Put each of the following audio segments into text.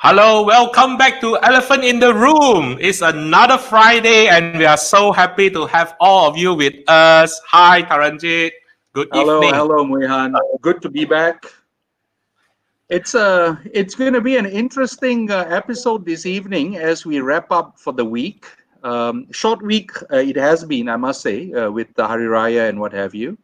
Hello, welcome back to Elephant in the Room. It's another Friday, and we are so happy to have all of you with us. Hi, Taranjeet. Good evening. Hello, Muihan. Good to be back. It's going to be an interesting episode this evening as we wrap up for the week. Short week it has been, I must say, with the Hari Raya and what have you.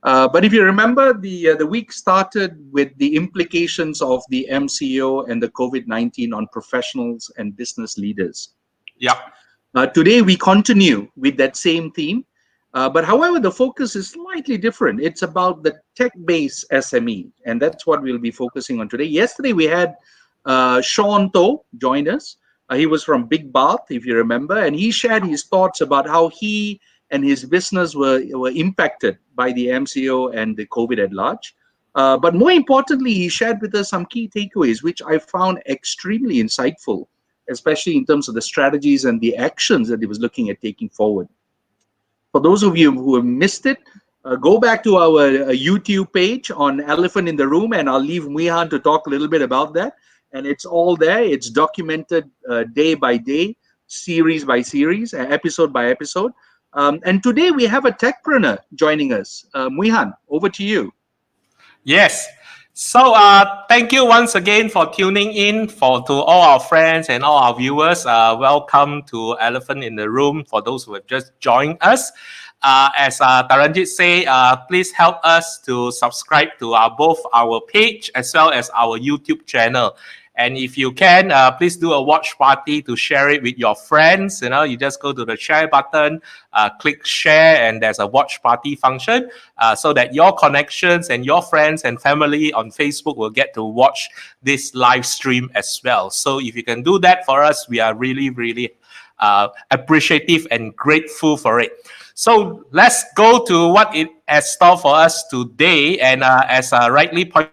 But if you remember, the week started with the implications of the MCO and the COVID-19 on professionals and business leaders. Yep. Today we continue with that same theme, but however, the focus is slightly different. It's about the tech-based SME, and that's what we'll be focusing on today. Yesterday we had Sean Toh join us. He was from Big Bath, if you remember, and he shared his thoughts about how he and his business were impacted by the MCO and the COVID at large. But more importantly, he shared with us some key takeaways, which I found extremely insightful, especially in terms of the strategies and the actions that he was looking at taking forward. For those of you who have missed it, go back to our YouTube page on Elephant in the Room, and I'll leave Muihan to talk a little bit about that. And it's all there. It's documented day by day, series by series, episode by episode. And today we have a techpreneur joining us. Muihan, over to you. Yes. So thank you once again for tuning in to all our friends and all our viewers. Welcome to Elephant in the Room for those who have just joined us. As Taranjeet say, please help us to subscribe to both our page as well as our YouTube channel. And if you can, please do a watch party to share it with your friends. You just go to the share button, click share, and there's a watch party function so that your connections and your friends and family on Facebook will get to watch this live stream as well. So if you can do that for us, we are really, really appreciative and grateful for it. So let's go to what it has store for us today. And as rightly pointed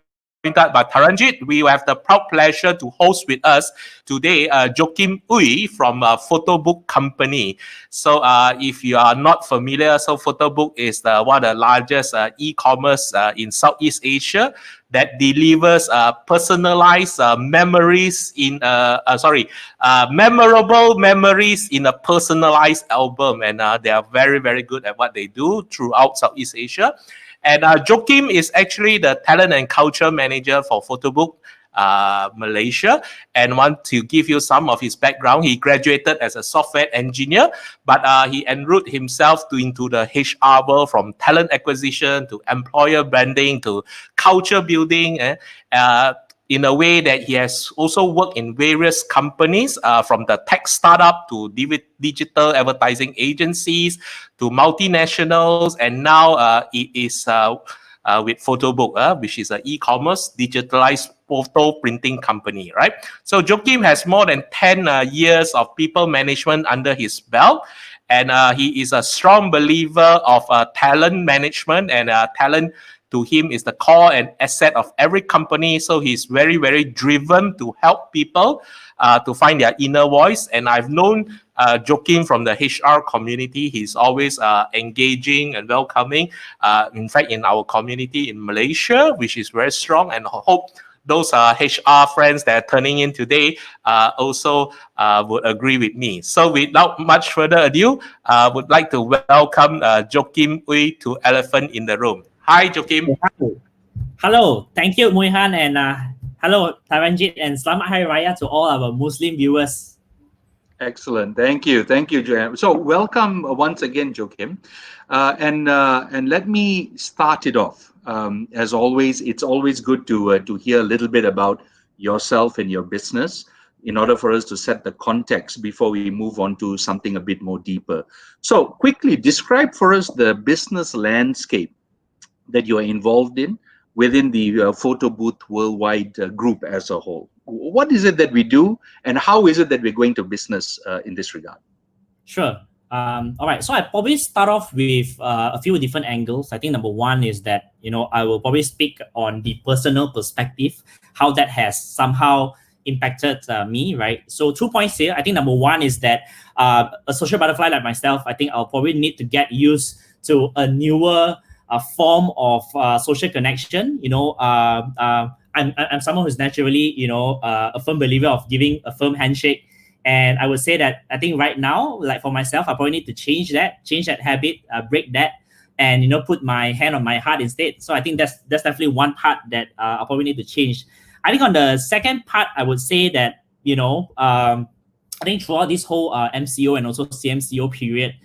out by Taranjeet, we have the proud pleasure to host with us today Joachim Ooi from PhotoBook company. So if you are not familiar, so PhotoBook is one of the largest e-commerce in Southeast Asia that delivers personalized memories in memorable memories in a personalized album, and they are very, very good at what they do throughout Southeast Asia. And Joachim is actually the talent and culture manager for PhotoBook Malaysia. And want to give you some of his background. He graduated as a software engineer, but he enrolled himself into the HR world, from talent acquisition to employer branding to culture building. In a way that he has also worked in various companies, from the tech startup to digital advertising agencies to multinationals, and now it is with PhotoBook, which is an e-commerce digitalized photo printing company, right? So Joachim has more than 10 years of people management under his belt, and he is a strong believer of talent management, and talent to him is the core and asset of every company. So he's very, very driven to help people to find their inner voice. And I've known Joachim from the HR community. He's always engaging and welcoming. In fact, in our community in Malaysia, which is very strong, and hope those HR friends that are turning in today also would agree with me. So without much further ado, would like to welcome Joachim Ooi to Elephant in the Room. Hi, Joachim. Hello. Thank you, Muihan, and hello, Taranjeet, and Selamat Hari Raya to all our Muslim viewers. Excellent. Thank you, Joachim. So welcome once again, Joachim. And let me start it off. As always, it's always good to hear a little bit about yourself and your business in order for us to set the context before we move on to something a bit more deeper. So quickly, describe for us the business landscape that you are involved in within the PhotoBook Worldwide group as a whole. What is it that we do, and how is it that we're going to business in this regard? Sure. All right. So I probably start off with a few different angles. I think number one is that, I will probably speak on the personal perspective, how that has somehow impacted me, right? So 2 points here. I think number one is that a social butterfly like myself, I think I'll probably need to get used to a newer form of social connection. I'm someone who's naturally, a firm believer of giving a firm handshake. And I would say that I think right now, like for myself, I probably need to change that habit, break that, and put my hand on my heart instead. So I think that's definitely one part that I probably need to change. I think on the second part, I would say that I think throughout this whole MCO and also CMCO period,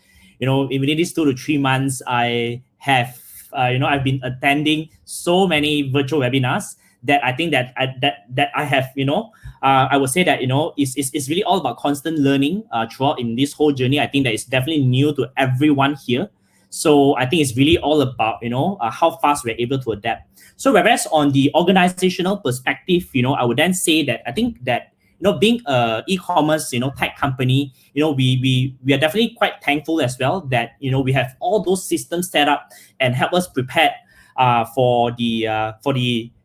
within these 2 to 3 months, I have I've been attending so many virtual webinars that I think that I have I would say that it's really all about constant learning throughout in this whole journey. I think that it's definitely new to everyone here. So I think it's really all about how fast we're able to adapt. So whereas on the organizational perspective, I would then say that I think that being a e-commerce tech company, we are definitely quite thankful as well that we have all those systems set up and help us prepare for the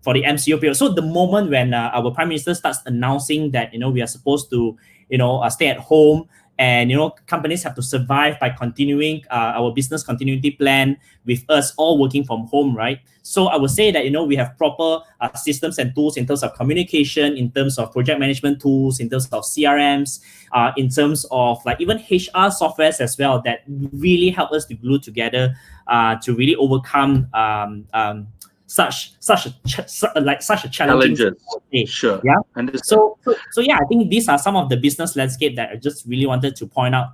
MCO period. So the moment when our Prime Minister starts announcing that we are supposed to stay at home, and companies have to survive by continuing our business continuity plan with us all working from home, right? So I would say that we have proper systems and tools in terms of communication, in terms of project management tools, in terms of CRMs, in terms of like even HR softwares as well that really help us to glue together to really overcome such a challenging challenges. Sure. Yeah. Understand. So yeah, I think these are some of the business landscape that I just really wanted to point out.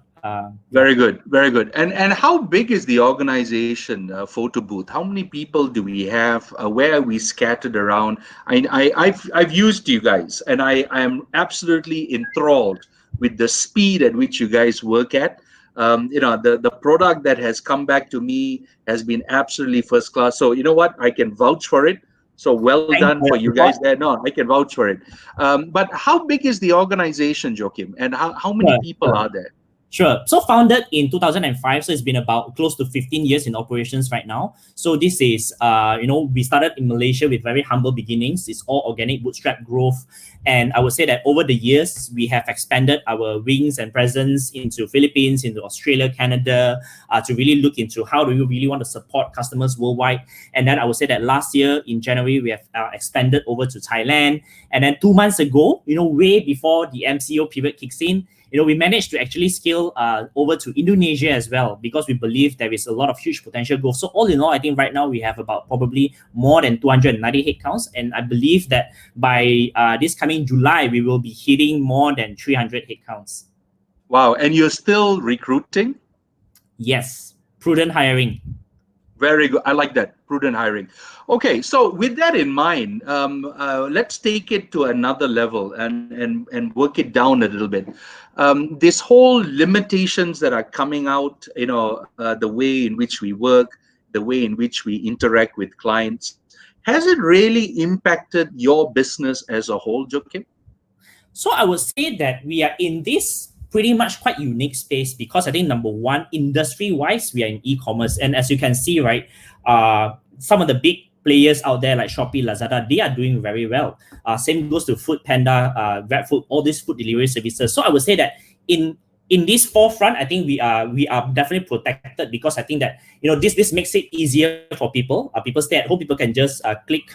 Very good, very good. And how big is the organization, Photo Booth? How many people do we have? Where are we scattered around? I've used you guys, and I am absolutely enthralled with the speed at which you guys work at. The product that has come back to me has been absolutely first class. So you know what? I can vouch for it. So well done for you guys there. No, I can vouch for it. But how big is the organization, Joachim? And how many people are there? Sure. So founded in 2005, so it's been about close to 15 years in operations right now. So this is, we started in Malaysia with very humble beginnings. It's all organic bootstrap growth. And I would say that over the years, we have expanded our wings and presence into Philippines, into Australia, Canada, to really look into how do you really want to support customers worldwide. And then I would say that last year in January, we have expanded over to Thailand. And then 2 months ago, way before the MCO period kicks in, we managed to actually scale over to Indonesia as well because we believe there is a lot of huge potential growth. So all in all, I think right now we have about probably more than 290 headcounts. And I believe that by this coming July, we will be hitting more than 300 headcounts. Wow. And you're still recruiting? Yes. Prudent hiring. Very good. I like that. Prudent hiring. Okay, so with that in mind, let's take it to another level and work it down a little bit. This whole limitations that are coming out, the way in which we work, the way in which we interact with clients, has it really impacted your business as a whole, Joachim? So I would say that we are in this pretty much quite unique space because I think number one, industry-wise, we are in e-commerce. And as you can see, right, some of the big players out there like Shopee, Lazada, they are doing very well. Same goes to Food Panda, GrabFood, all these food delivery services. So I would say that in this forefront, I think we are definitely protected because I think that this makes it easier for people. People stay at home. People can just click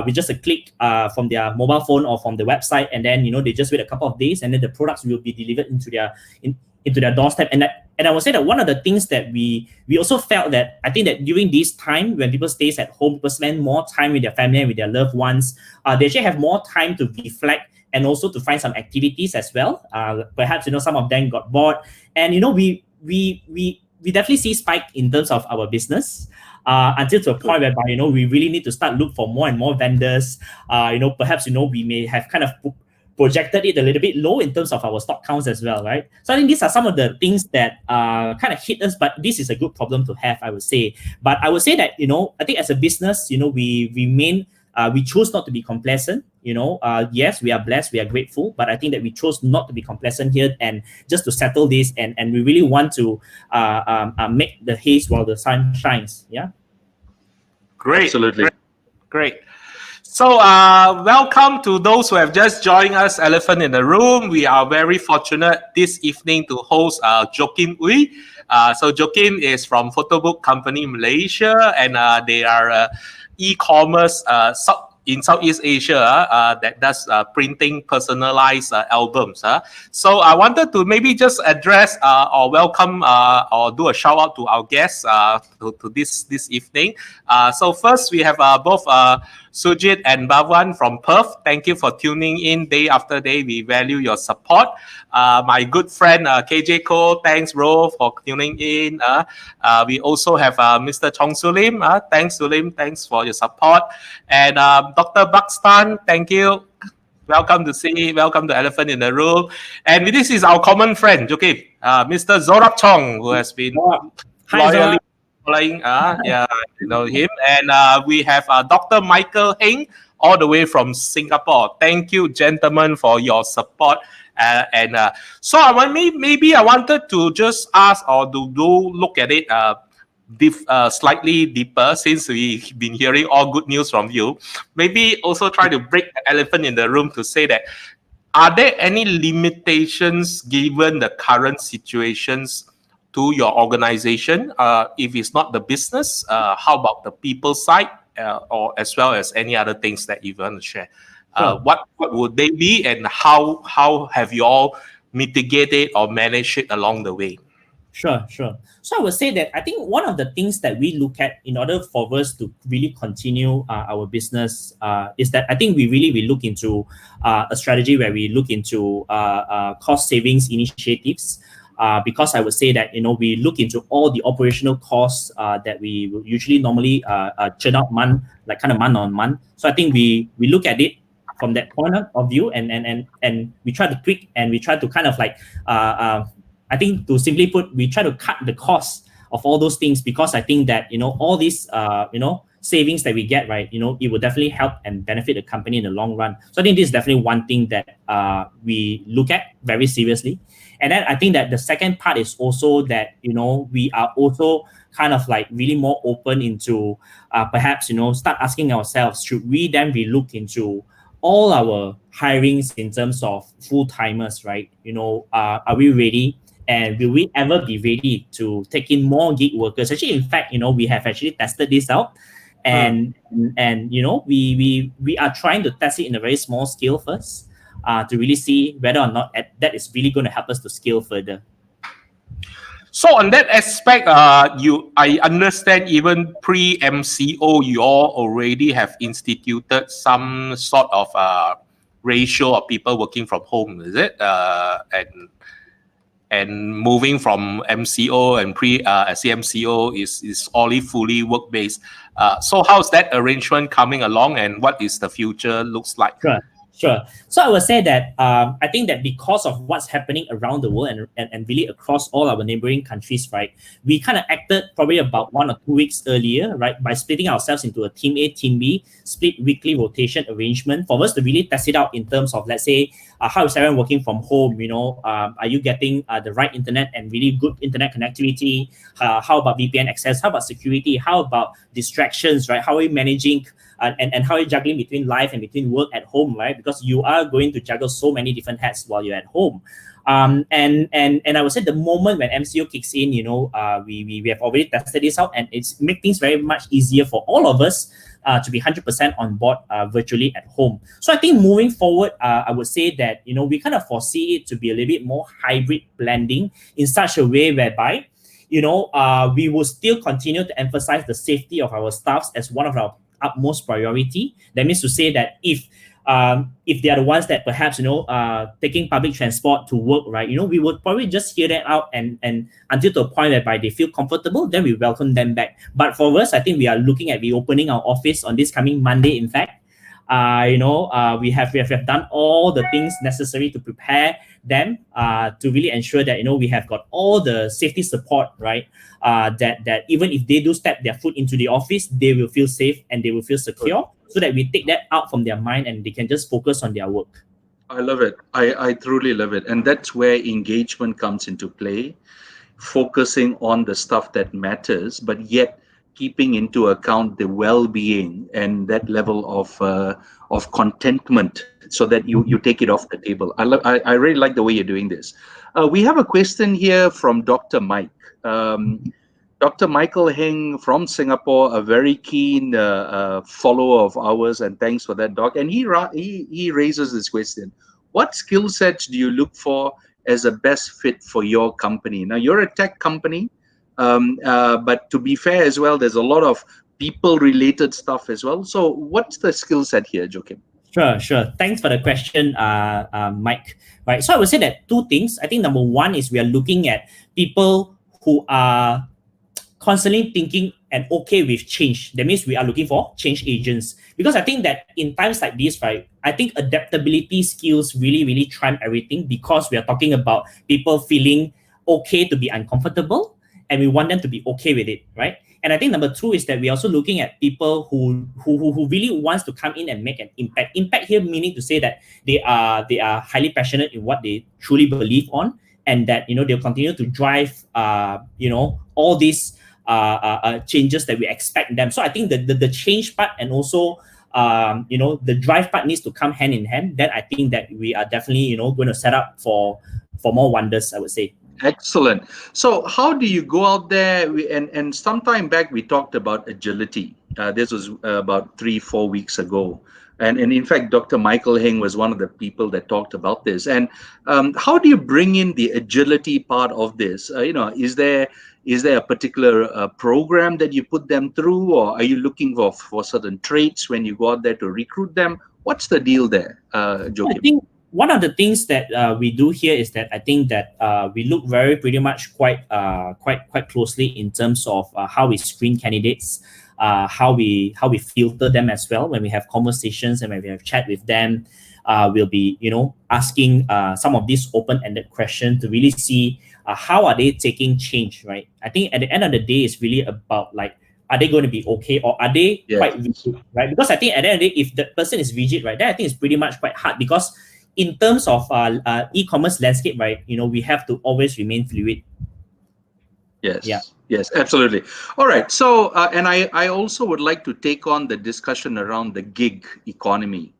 with just a click from their mobile phone or from the website, and then they just wait a couple of days, and then the products will be delivered into their doorstep. And I would say that one of the things that we also felt that I think that during this time when people stays at home, people spend more time with their family and with their loved ones. They actually have more time to reflect and also to find some activities as well. Perhaps some of them got bored, and we definitely see spike in terms of our business until to a point whereby we really need to start look for more and more vendors. Perhaps we may have kind of projected it a little bit low in terms of our stock counts as well, right? So I think these are some of the things that kind of hit us, but this is a good problem to have, I would say. But I would say that I think as a business, we remain. We chose not to be complacent. Yes, we are blessed, we are grateful, but I think that we chose not to be complacent here and just to settle this, and we really want to make the haze while the sun shines. Yeah. Great. Absolutely. Great. So welcome to those who have just joined us, Elephant in the Room. We are very fortunate this evening to host Joachim Ooi. So Joachim is from PhotoBook company Malaysia, and they are e-commerce in Southeast Asia that does printing personalized albums. So I wanted to maybe just address or welcome or do a shout out to our guests to this evening. So first we have both Sujit and Bhavan from Perth. Thank you for tuning in day after day. We value your support. My good friend KJ Ko, thanks bro for tuning in. We also have Mr. Chong Sulim. Thanks Sulim, thanks for your support. And Dr. Buxton, thank you. Welcome to Elephant in the Room. And this is our common friend, okay, Mr. Zorak Chong, who has been loyally following, yeah, you know him. And we have Dr. Michael Heng, all the way from Singapore. Thank you, gentlemen, for your support. So I wanted to just ask or do look at it slightly deeper, since we've been hearing all good news from you. Maybe also try to break the elephant in the room to say that, are there any limitations given the current situations to your organization? If it's not the business, how about the people side, or as well as any other things that you want to share? Sure. What would they be, and how have you all mitigated or managed it along the way? Sure. So I would say that I think one of the things that we look at in order for us to really continue our business is that I think we look into a strategy where we look into cost savings initiatives. Because I would say that, we look into all the operational costs that we will usually normally churn out month on month. So I think we look at it from that point of view, and we try to tweak, and we try to kind of like I think, to simply put, we try to cut the cost of all those things, because I think that all these savings that we get, right, it will definitely help and benefit the company in the long run. So I think this is definitely one thing that we look at very seriously. And then I think that the second part is also that we are also kind of like really more open into perhaps start asking ourselves, should we then be look into all our hirings in terms of full-timers, right? Are we ready? And will we ever be ready to take in more gig workers? Actually, in fact, we have actually tested this out, and we are trying to test it in a very small scale first, to really see whether or not that is really going to help us to scale further. So on that aspect, I understand even pre-MCO, you all already have instituted some sort of ratio of people working from home, is it? And moving from MCO and CMCO is only fully work-based. So how's that arrangement coming along, and what is the future looks like? Sure. So I would say that I think that because of what's happening around the world and really across all our neighboring countries, right, we kind of acted probably about 1 or 2 weeks earlier, right, by splitting ourselves into a team A, team B, split weekly rotation arrangement for us to really test it out in terms of, let's say, how is everyone working from home? Are you getting the right internet and really good internet connectivity? How about VPN access? How about security? How about distractions, right? How are you managing and how are you juggling between life and between work at home, right? Because you are going to juggle so many different hats while you're at home. And I would say the moment when MCO kicks in, we have already tested this out, and it's make things very much easier for all of us to be 100% on board virtually at home. So I think moving forward, I would say that we kind of foresee it to be a little bit more hybrid blending in such a way whereby we will still continue to emphasize the safety of our staffs as one of our utmost priority. That means to say that if they are the ones that perhaps taking public transport to work, right, we would probably just hear that out and until to a point whereby they feel comfortable, then we welcome them back. But for us, I think we are looking at reopening our office on this coming Monday. In fact, we have done all the things necessary to prepare them to really ensure that we have got all the safety support, right, that even if they do step their foot into the office, they will feel safe and they will feel secure, so that we take that out from their mind and they can just focus on their work. I love it. I truly love it. And that's where engagement comes into play, focusing on the stuff that matters, but yet keeping into account the well-being and that level of contentment, so that you take it off the table. I really like the way you're doing this. We have a question here from Dr. Mike. Dr. Dr. Michael Heng from Singapore, a very keen follower of ours, and thanks for that, Doc. And he raises this question: what skill sets do you look for as a best fit for your company? Now, you're a tech company, but to be fair as well, there's a lot of people-related stuff as well. So, what's the skill set here, Joachim? Sure. Thanks for the question, Mike. Right. So I would say that two things. I think number one is we are looking at people who are constantly thinking and okay with change. That means we are looking for change agents. Because I think that in times like this, right, I think adaptability skills really trump everything, because we are talking about people feeling okay to be uncomfortable, and we want them to be okay with it, right? And I think number two is that we're also looking at people who really wants to come in and make an impact. Impact here meaning to say that they are highly passionate in what they truly believe on, and that they'll continue to drive all these changes that we expect them. So I think the change part and also the drive part needs to come hand in hand. Then I think that we are definitely going to set up for more wonders, I would say. Excellent. So how do you go out there? And some time back, we talked about agility. This was about 3-4 weeks ago. And in fact, Dr. Michael Heng was one of the people that talked about this. And how do you bring in the agility part of this? Is there a particular program that you put them through, or are you looking for certain traits when you go out there to recruit them? What's the deal there, Joachim? I think one of the things that we do here is that I think that we look pretty much quite closely in terms of how we screen candidates, how we filter them as well. When we have conversations and when we have chat with them, we'll be asking some of these open-ended questions to really see how are they taking change, right? I think at the end of the day, it's really about are they going to be okay, or are they quite rigid, right? Because I think at the end of the day, if the person is rigid, right, then I think it's pretty much quite hard, because in terms of e-commerce landscape, right, we have to always remain fluid. Yes. Yeah. Yes, absolutely. All right. So, and I also would like to take on the discussion around the gig economy.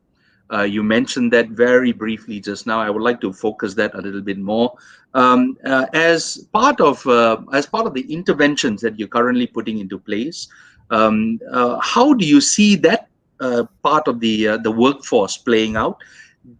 You mentioned that very briefly just now. I would like to focus that a little bit more. As part of the interventions that you're currently putting into place, how do you see that part of the workforce playing out?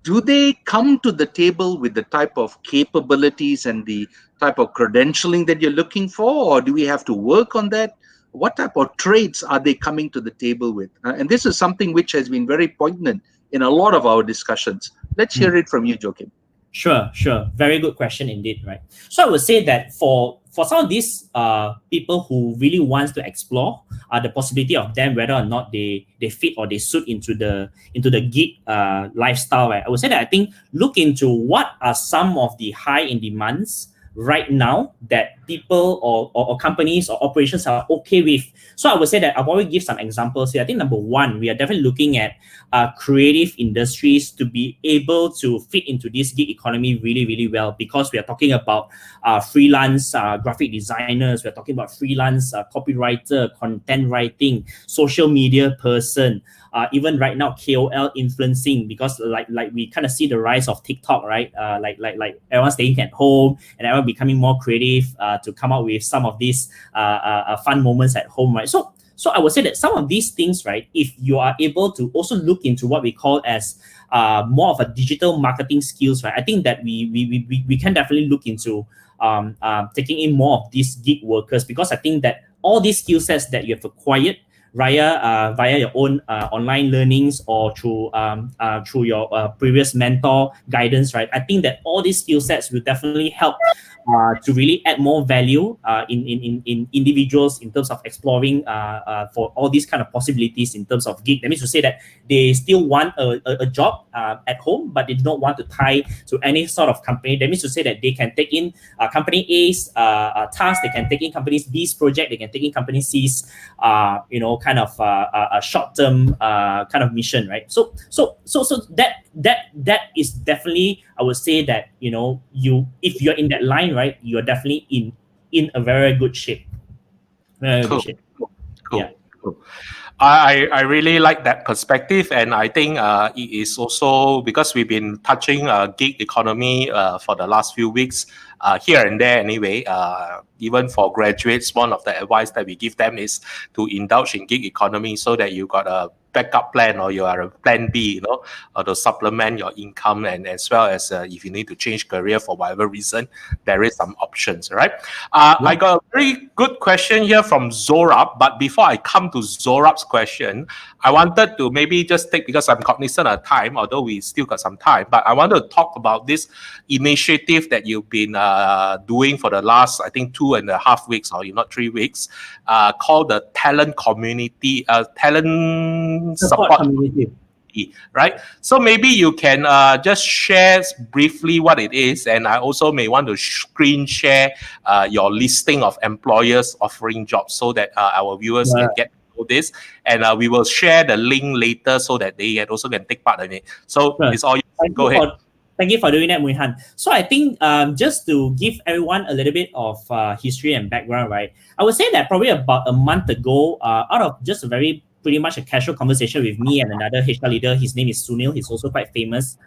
Do they come to the table with the type of capabilities and the type of credentialing that you're looking for, or do we have to work on that? What type of traits are they coming to the table with? And this is something which has been very poignant in a lot of our discussions. Let's hear it from you, Joachim. Sure. Very good question indeed, right? So I would say that for some of these people who really wants to explore the possibility of them, whether or not they fit or they suit into the gig lifestyle, right? I would say that I think look into what are some of the high in demands right now that people or companies or operations are okay with. So I would say that I'll probably give some examples here. I think number one, we are definitely looking at creative industries to be able to fit into this gig economy really well, because we are talking about freelance graphic designers, we're talking about freelance copywriter, content writing, social media person, even right now KOL influencing, because like we kind of see the rise of TikTok, right? Like everyone staying at home and everyone becoming more creative to come up with some of these fun moments at home, right? So I would say that some of these things, right, if you are able to also look into what we call as more of a digital marketing skills, right, I think that we can definitely look into taking in more of these gig workers, because I think that all these skill sets that you have acquired via your own online learnings or through your previous mentor guidance, right? I think that all these skill sets will definitely help to really add more value in individuals in terms of exploring for all these kind of possibilities in terms of gig. That means to say that they still want a job at home, but they do not want to tie to any sort of company. That means to say that they can take in company A's task, they can take in company B's project, they can take in company C's kind of a short-term kind of mission, right? So that is definitely, I would say that if you're in that line, right, you're definitely in a very good shape. Cool. Yeah. Cool. I really like that perspective, and I think it is also because we've been touching gig economy for the last few weeks here and there anyway. even for graduates, one of the advice that we give them is to indulge in gig economy so that you got a backup plan or you are a plan B, to supplement your income, and as well as if you need to change career for whatever reason, there is some options, right? I got a very good question here from Zorab, but before I come to Zorab's question, I wanted to maybe just take, because I'm cognizant of time, although we still got some time, but I wanted to talk about this initiative that you've been doing for the last, I think, 2.5 weeks, or not 3 weeks, called the talent community, talent support community, right? So maybe you can just share briefly what it is, and I also may want to screen share your listing of employers offering jobs so that our viewers can get this, and we will share the link later so that they also can take part in it. So it's all you. Go ahead. Thank you for doing that, Muihan. So I think just to give everyone a little bit of history and background, right? I would say that probably about a month ago, out of just a pretty much a casual conversation with me and another HR leader. His name is Sunil. He's also quite famous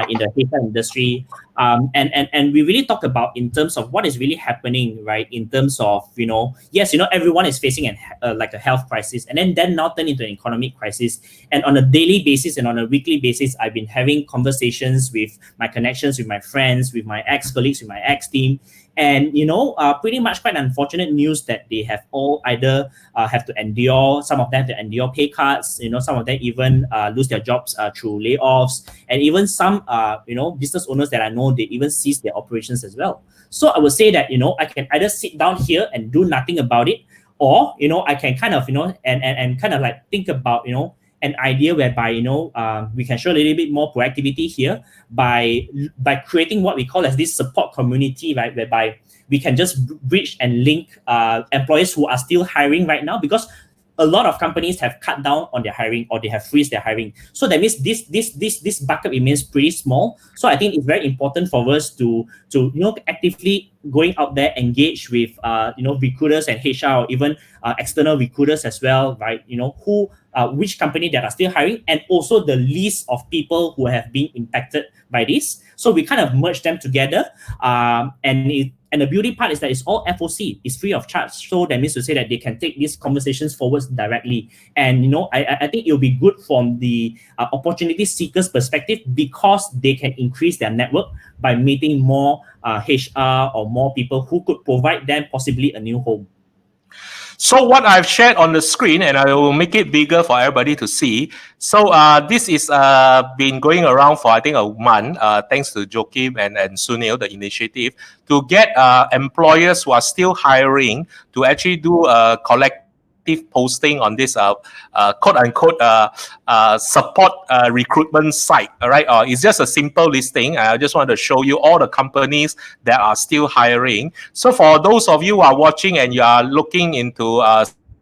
in the HR industry. And we really talk about in terms of what is really happening, right? In terms of, yes, everyone is facing like a health crisis, and then now turn into an economic crisis. And on a daily basis and on a weekly basis, I've been having conversations with my connections, with my friends, with my ex-colleagues, with my ex-team. And, pretty much quite unfortunate news that they have all either have to endure, some of them have to endure pay cuts, some of them even lose their jobs through layoffs. And even some, business owners that I know, they even cease their operations as well. So I would say that, I can either sit down here and do nothing about it, or, I can kind of, and kind of like think about, an idea whereby we can show a little bit more proactivity here by creating what we call as this support community, right, whereby we can just reach and link employers who are still hiring right now, because a lot of companies have cut down on their hiring or they have freezed their hiring. So that means this bucket remains pretty small. So I think it's very important for us to actively going out there, engage with recruiters and HR, or even external recruiters as well, right? Which company that are still hiring, and also the list of people who have been impacted by this. So we kind of merge them together, and the beauty part is that it's all FOC, it's free of charge. So that means to say that they can take these conversations forward directly. And I think it'll be good from the opportunity seekers perspective, because they can increase their network by meeting more HR or more people who could provide them possibly a new home. So what I've shared on the screen, and I will make it bigger for everybody to see. So this is been going around for, I think, a month, thanks to Joachim and Sunil, the initiative, to get employers who are still hiring to actually do a collective posting on this quote unquote support recruitment site. All right, it's just a simple listing. I just want to show you all the companies that are still hiring. So for those of you who are watching and you are looking into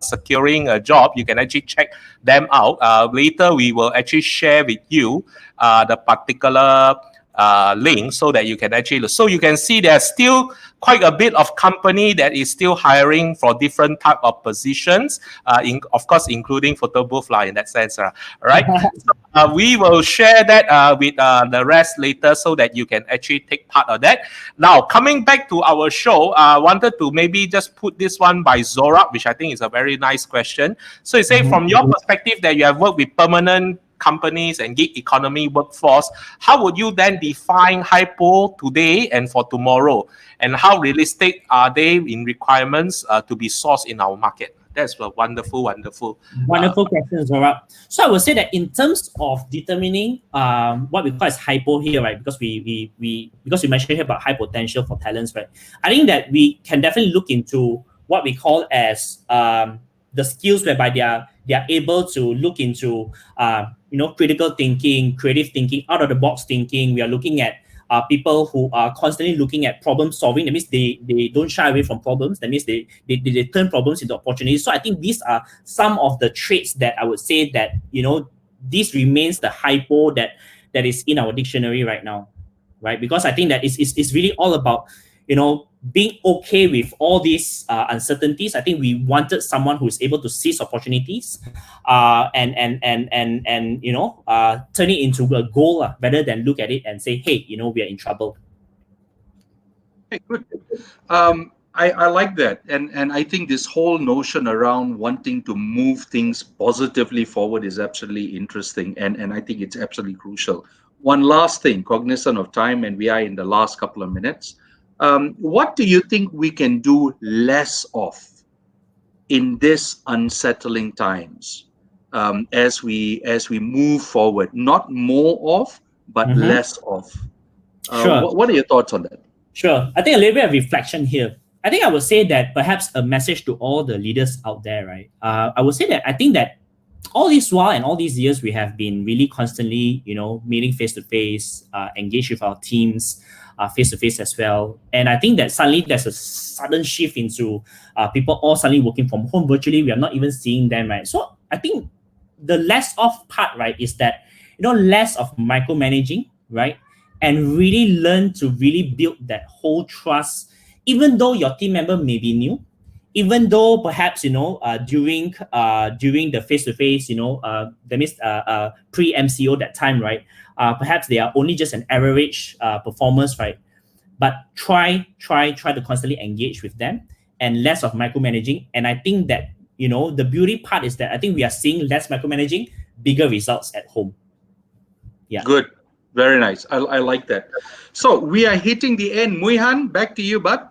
securing a job, you can actually check them out. Later we will actually share with you the particular link so that you can actually, so you can see there's still quite a bit of company that is still hiring for different type of positions, of course, including PhotoBook in that sense. Right? So, we will share that with the rest later so that you can actually take part of that. Now, coming back to our show, I wanted to maybe just put this one by Zora, which I think is a very nice question. So you say, from your perspective that you have worked with permanent companies and gig economy workforce, how would you then define hypo today and for tomorrow? And how realistic are they in requirements to be sourced in our market? That's a wonderful question, Zora. So I would say that in terms of determining what we call as hypo here, right? Because we mentioned here about high potential for talents, right? I think that we can definitely look into what we call as the skills whereby they are able to look into critical thinking, creative thinking, out of the box thinking. We are looking at people who are constantly looking at problem solving. That means they don't shy away from problems. That means they turn problems into opportunities. So I think these are some of the traits that I would say that this remains the hypo that is in our dictionary right now, right? Because I think that it's really all about being okay with all these uncertainties. I think we wanted someone who is able to seize opportunities and turn it into a goal rather than look at it and say, hey, we are in trouble. Okay, good. I like that, and I think this whole notion around wanting to move things positively forward is absolutely interesting, and I think it's absolutely crucial. One last thing, cognizant of time, and we are in the last couple of minutes. What do you think we can do less of in this unsettling times, as we move forward? Not more of, but Mm-hmm. less of. Sure. What are your thoughts on that? Sure. I think a little bit of reflection here. I think I would say that perhaps a message to all the leaders out there, right? I would say that I think that all this while and all these years we have been really constantly, meeting face to face, engaged with our teams, face to face as well. And I think that suddenly there's a sudden shift into people all suddenly working from home virtually. We are not even seeing them, right? So I think the less of part, right, is that less of micromanaging, right, and really learn to really build that whole trust, even though your team member may be new, even though perhaps during the face to face, that means pre MCO that time, right? Perhaps they are only just an average performers, right? But try to constantly engage with them and less of micromanaging. And I think that the beauty part is that I think we are seeing less micromanaging, bigger results at home. Yeah. Good. Very nice. I like that. So we are hitting the end. Muihan, back to you, bud.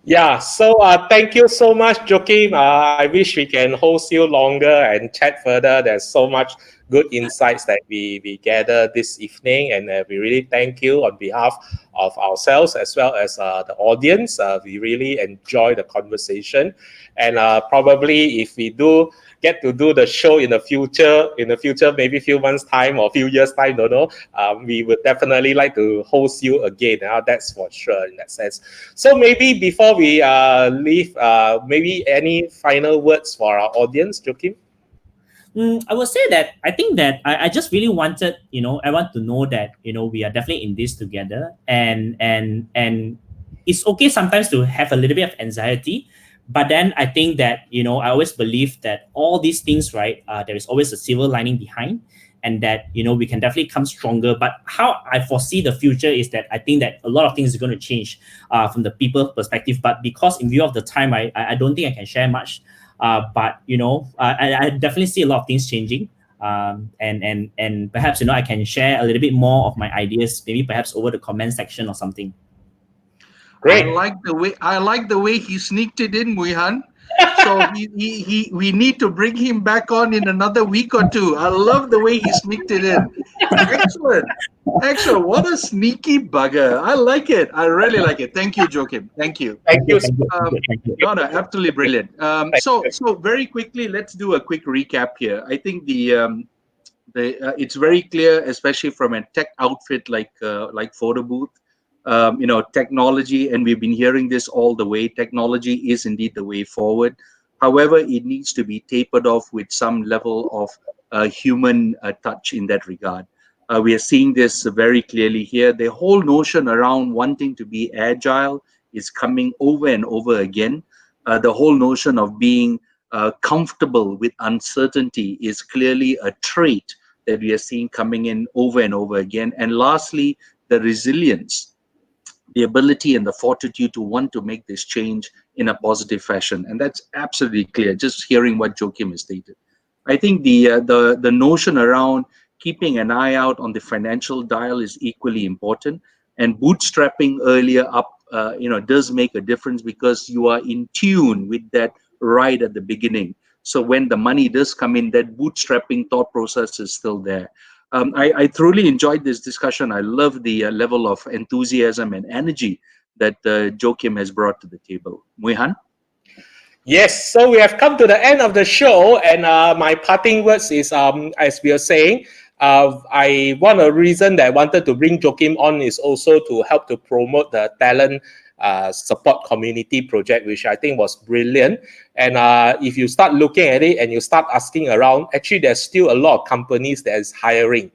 Yeah, so thank you so much, Joachim. I wish we can host you longer and chat further. There's so much good insights that we gather this evening, and we really thank you on behalf of ourselves as well as the audience. We really enjoy the conversation, and probably if we do get to do the show in the future, maybe a few months time or a few years time, don't know. We would definitely like to host you again. That's for sure in that sense. So maybe before we leave, maybe any final words for our audience, Joachim? I would say that I think that I just really wanted, everyone to know that, we are definitely in this together, and it's okay sometimes to have a little bit of anxiety, but then I think that, I always believe that all these things, right, there is always a silver lining behind, and that, we can definitely come stronger. But how I foresee the future is that I think that a lot of things are going to change from the people perspective, but because in view of the time, I don't think I can share much. But I definitely see a lot of things changing, and perhaps I can share a little bit more of my ideas, maybe perhaps over the comment section or something. Great. I like the way he sneaked it in, Muihan. So we need to bring him back on in another week or two. I love the way he sneaked it in. Excellent. Excellent. What a sneaky bugger. I like it. I really like it. Thank you, Joachim. Thank you. Thank you. No, absolutely brilliant. So very quickly, let's do a quick recap here. I think it's very clear, especially from a tech outfit like PhotoBook, technology, and we've been hearing this all the way. Technology is indeed the way forward. However, it needs to be tapered off with some level of human touch in that regard. We are seeing this very clearly here. The whole notion around wanting to be agile is coming over and over again. The whole notion of being comfortable with uncertainty is clearly a trait that we are seeing coming in over and over again. And lastly, the resilience, the ability and the fortitude to want to make this change in a positive fashion. And that's absolutely clear, just hearing what Joachim has stated. I think the notion around keeping an eye out on the financial dial is equally important. And bootstrapping earlier up, does make a difference, because you are in tune with that right at the beginning. So when the money does come in, that bootstrapping thought process is still there. I truly enjoyed this discussion. I love the level of enthusiasm and energy that Joachim has brought to the table. Muihan? Yes, so we have come to the end of the show, and my parting words is, as we are saying, one of the reasons that I wanted to bring Joachim on is also to help to promote the talent support community project, which I think was brilliant. And if you start looking at it and you start asking around, actually there's still a lot of companies that is hiring.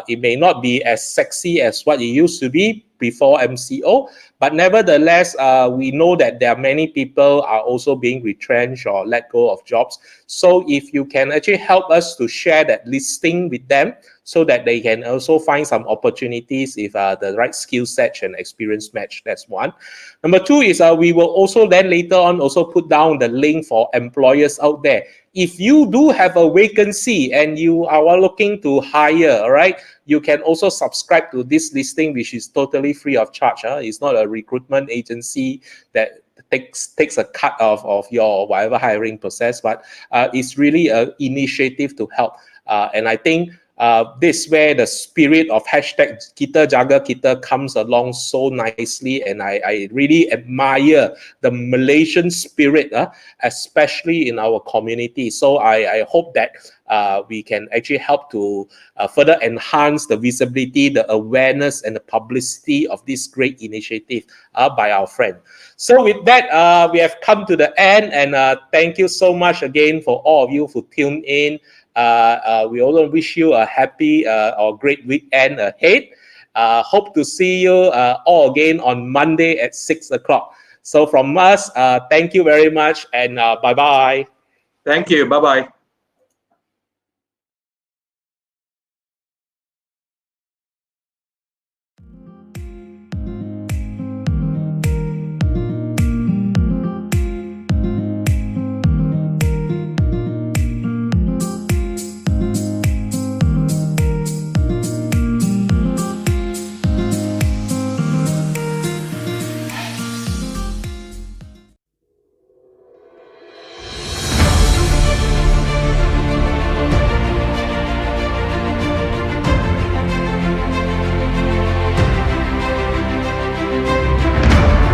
It may not be as sexy as what it used to be before MCO, but nevertheless, we know that there are many people are also being retrenched or let go of jobs. So if you can actually help us to share that listing with them, so that they can also find some opportunities if the right skill set and experience match. That's one. Number two is we will also then later on also put down the link for employers out there. If you do have a vacancy and you are looking to hire, all right, you can also subscribe to this listing, which is totally free of charge. It's not a recruitment agency that takes a cut of your whatever hiring process, but it's really an initiative to help. And I think this where the spirit of hashtag kita jaga kita comes along so nicely, and I really admire the Malaysian spirit, especially in our community. So I hope that we can actually help to further enhance the visibility, the awareness, and the publicity of this great initiative by our friend. So with that, we have come to the end, and thank you so much again for all of you who tuned in. We also wish you a happy or great weekend ahead. Hope to see you all again on Monday at 6 o'clock. So from us, thank you very much, and bye-bye. Thank you. Bye-bye.